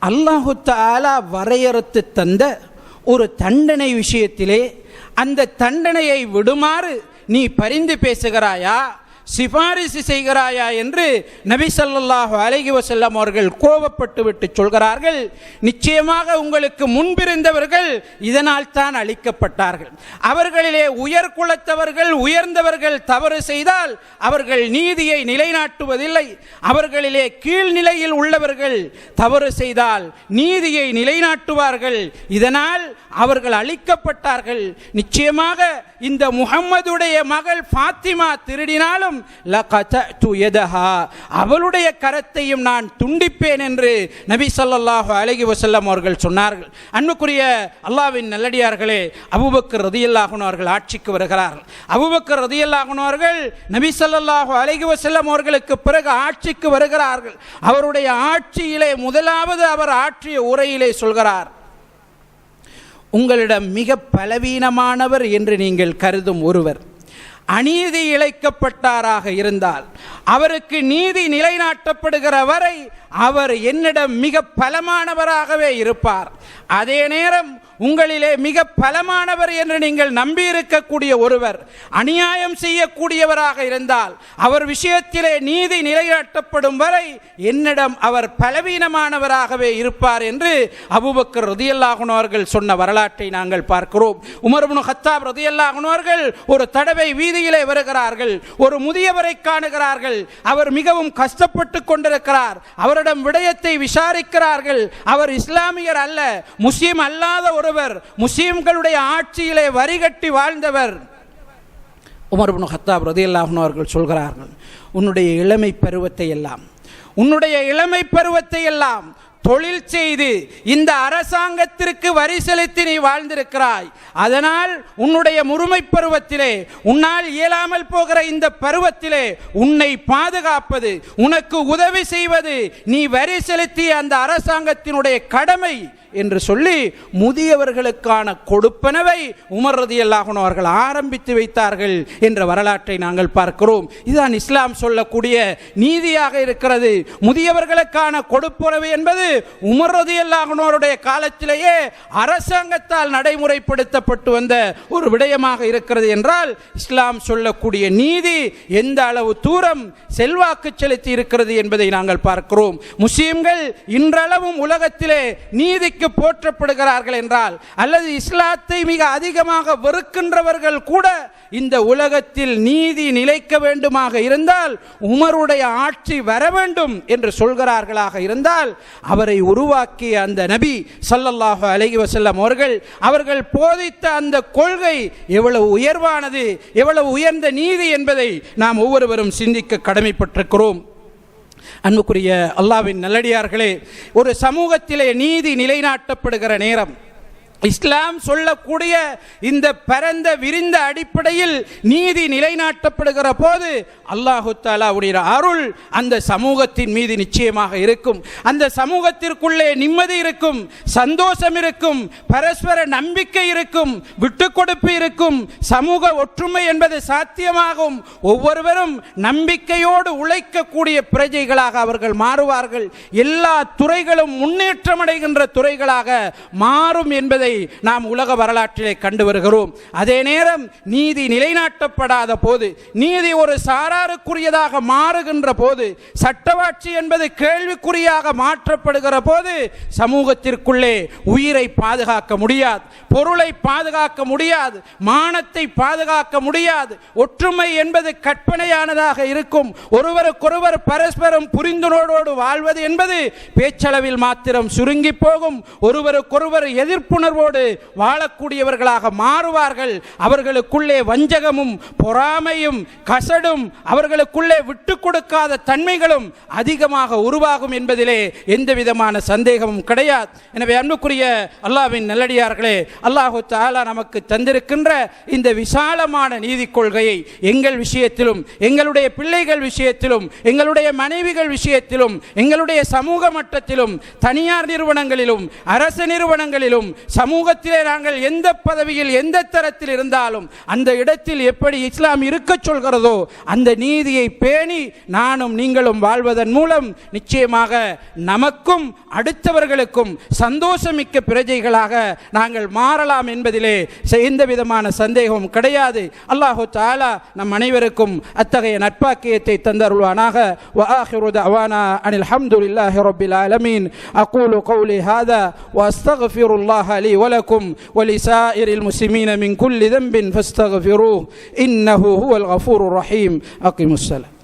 அல்லாஹு தஆலா வரையறுத்து தந்த ஒரு தண்டனை விஷயத்திலே அந்த தண்டனையை விடுமாறு நீ பரிந்து பேசுகிறாயா, சிபாரிசு செய்கிறாயா என்று நபி ஸல்லல்லாஹு அலைஹி வஸல்லம் அவர்கள் கோபப்பட்டு விட்டு சொல்கிறார்கள், நிச்சயமாக உங்களுக்கு முன்பிருந்தவர்கள் இதனால் தான் அழிக்கப்பட்டார்கள். அவர்களிலே உயர் குலத்தவர்கள், உயர்ந்தவர்கள் தவறு செய்தால் அவர்கள் நீதியை நிலைநாட்டுவதில்லை. அவர்களிலே கீழ்நிலையில் உள்ளவர்கள் தவறு செய்தால் நீதியை நிலைநாட்டுவார்கள். இதனால் அவர்கள் அழிக்கப்பட்டார்கள். நிச்சயமாக இந்த முஹம்மதுடைய மகள் ஃபாத்திமா திருடினாலும் லகதஅது யதஹா, அவளுடைய கரத்தையும் நான் துண்டிப்பேன் என்று நபி ஸல்லல்லாஹு அலைஹி வஸல்லம் அவர்கள் சொன்னார்கள். அன்புக்குரிய அல்லாஹ்வின் நல்லடியார்களே, அபூபக்கர் ரலியல்லாஹு அன்ஹு அவர்கள் ஆட்சிக்கு வருகிறார்கள். அபூபக்கர் ரலியல்லாஹு அன்ஹு அவர்கள் நபி ஸல்லல்லாஹு அலைஹி வஸல்லம் அவர்களுக்கு பிறகு ஆட்சிக்கு வருகிறார்கள். அவருடைய ஆட்சியிலே முதலாவது அவர் ஆற்றிய உரையிலே சொல்கிறார், உங்களிடம் மிக பலவீனமானவர் என்று நீங்கள் கருதும் ஒருவர் அநீதி இழைக்கப்பட்டாராக இருந்தால் அவருக்கு நீதி நிலைநாட்டப்படுகிற வரை அவர் என்னிடம் மிக பலமானவராகவே இருப்பார். அதே நேரம் உங்களிலே மிக பலமானவர் என்று நீங்கள் நம்பியிருக்கக்கூடிய ஒருவர் அநியாயம் செய்யக்கூடியவராக இருந்தால் அவர் விஷயத்திலே நீதி நிலைநாட்டப்படும் வரை என்னிடம் அவர் பலவீனமானவராகவே இருப்பார் என்று அபூபக்கர் ரலியல்லாஹு அன்ஹு அவர்கள் சொன்ன வரலாற்றை நாங்கள் பார்க்கிறோம். உமர் இப்னு கத்தாப் ரலியல்லாஹு அன்ஹு அவர்கள் ஒரு தடவை வீதியிலே வருகிறார்கள். ஒரு முதியவரை காணுகிறார்கள். அவர் மிகவும் கஷ்டப்பட்டு கொண்டிருக்கிறார். அவரிடம் விடயத்தை விசாரிக்கிறார்கள். அவர் இஸ்லாமியர் அல்ல, முஸ்லிம் அல்லாத ஒருவர், முஸ்லிம்களுடைய ஆட்சியிலே வரிகட்டி வாழ்ந்தவர். உமர் இப்னு கத்தாப் ரலியல்லாஹு அன்ஹு அவர்கள் சொல்கிறார்கள், உன்னுடைய இளமை பருவத்தை எல்லாம் தொழில் செய்து இந்த அரசாங்கத்திற்கு வரி செலுத்தி நீ வாழ்ந்திருக்கிறாய். அதனால் உன்னுடைய முதுமை பருவத்திலே, உன்னால் இயலாமல் போகிற இந்த பருவத்திலே உன்னை பாதுகாப்பது, உனக்கு உதவி செய்வது நீ வரி செலுத்திய அந்த அரசாங்கத்தினுடைய கடமை என்று சொல்லி முதியவர்களுக்கான கொடுப்பனவை உமர் ரலியல்லாஹு அன்ஹு அவர்கள் ஆரம்பித்து வைத்தார்கள் என்ற வரலாற்றை நாங்கள் பார்க்கிறோம். இதுதான் இஸ்லாம் சொல்லக்கூடிய நீதியாக இருக்கிறது. முதியவர்களுக்கான கொடுப்பனவு என்பது உமர் ரலியல்லாஹு அன்ஹு அவருடைய காலத்திலேயே அரசாங்கத்தால் நடைமுறைப்படுத்தப்பட்டு வந்த ஒரு விடயமாக இருக்கிறது என்றால் இஸ்லாம் சொல்லக்கூடிய நீதி எந்த அளவு தூரம் செல்வாக்கு செலுத்தி இருக்கிறது என்பதை நாங்கள் பார்க்கிறோம். முஸ்லிம்கள் இன்றளவும் உலகத்திலே நீதிக்கு போற்றப்படுகிறார்கள் என்றால், அல்லது இஸ்லாத்தை மிக அதிகமாக வெறுக்கின்றவர்கள் கூட இந்த உலகத்தில் நீதி நிலைக்க வேண்டுமாக இருந்தால் உமருடைய ஆட்சி வர வேண்டும் என்று சொல்கிறார்களாக இருந்தால், அவரை உருவாக்கிய அந்த நபி ஸல்லல்லாஹு அலைஹி வஸல்லம் அவர்கள் போதித்த அந்த கொள்கை எவ்வளவு உயர்வானது, எவ்வளவு உயர்ந்த நீதி என்பதை நாம் ஒவ்வொருவரும் சிந்திக்க கடமைப்பட்டிருக்கிறோம். அன்புக்குரிய அல்லாஹ்வின் நல்லடியார்களே, ஒரு சமூகத்திலே நீதி நிலைநாட்டப்படுகிற நேரம் இஸ்லாம் சொல்லக்கூடிய இந்த பரந்த விரிந்த அடிப்படையில் நீதி நிலைநாட்டப்படுகிற போது அல்லாஹு தஆலாவுடைய அருள் அந்த சமூகத்தின் மீது நிச்சயமாக இருக்கும். அந்த சமூகத்திற்குள்ளே நிம்மதி இருக்கும், சந்தோஷம் இருக்கும், பரஸ்பர நம்பிக்கை இருக்கும், விட்டுக்கொடுப்பு இருக்கும், சமூக ஒற்றுமை என்பது சாத்தியமாகும். ஒவ்வொருவரும் நம்பிக்கையோடு உழைக்கக்கூடிய பிரஜைகளாக அவர்கள் மாறுவார்கள். எல்லா துறைகளும் முன்னேற்றம் அடைகின்ற துறைகளாக மாறும் என்பதை என்பதை நாம் உலக வரலாற்றிலே கண்டு வருகிறோம். அதே நேரம் நீதி நிலைநாட்டப்படாத போது, நீதி ஒரு சாராருக்குரியதாக மாறுகின்ற போது, சட்டவாட்சி என்பது கேள்விக்குறியாக மாற்றப்படுகிற போது சமூகத்திற்குள்ளே உயிரை பாதுகாக்க முடியாது, பொருளை பாதுகாக்க முடியாது, மானத்தை பாதுகாக்க முடியாது. ஒற்றுமை என்பது கற்பனையானதாக இருக்கும். ஒருவருக்கொருவர் பரஸ்பரம் புரிந்துணர்வோடு வாழ்வது என்பது பேச்சளவில் மாத்திரம் சுருங்கி போகும். ஒருவருக்கொருவர் எதிர்ப்புணர்வோடு வாழக்கூடியவர்களாக மாறுவார்கள். அவர்களுக்குள்ளே வஞ்சகமும் பொறாமையும் கசடும் அவர்களுக்குள்ளே விட்டு கொடுக்காத தன்மைகளும் அதிகமாக உருவாகும் என்பதிலே எந்த விதமான சந்தேகமும் கிடையாது. எனவே அன்புக்குரிய அல்லாஹ்வின் நல்லடியார்களே, அல்லாஹு தஆலா நமக்கு தந்திருக்கின்ற இந்த விசாலமான நீதி கொள்கையை எங்கள் விஷயத்திலும், எங்களுடைய பிள்ளைகள் விஷயத்திலும், எங்களுடைய மனைவிகள் விஷயத்திலும், எங்களுடைய சமூக மட்டத்திலும், தனியார் நிறுவனங்களிலும், அரசு நிறுவனங்களிலும், சமூகத்திலே நாங்கள் எந்த பதவியில் எந்த தரத்தில் இருந்தாலும் அந்த இடத்தில் எப்படி இஸ்லாம் இருக்க சொல்கிறதோ அந்த நீதியை பேணி நானும் நீங்களும் வாழ்வதன் மூலம் நிச்சயமாக நமக்கும் அடுத்தவர்களுக்கும் சந்தோஷமிக்க பிரஜைகளாக நாங்கள் மாறலாம் என்பதிலே எந்த விதமான சந்தேகமும் கிடையாது. அல்லாஹு தஆலா நம் அனைவருக்கும் அத்தகைய நற்பாக்கியத்தை தந்தருள்வானாக. வஆகிரு தஅவானா அனில் ஹம்துலில்லாஹி ரப்பில் ஆலமீன். அகூலு கௌலி ஹாதா வஅஸ்தக்ஃபிருல்லாஹ லீ வலக்கும் வலிசாயிரில் முஸ்லிமீன மின் குல்லி ذنب فاستغفروه إنه هو الغفور الرحيم. أقيموا الصلاة.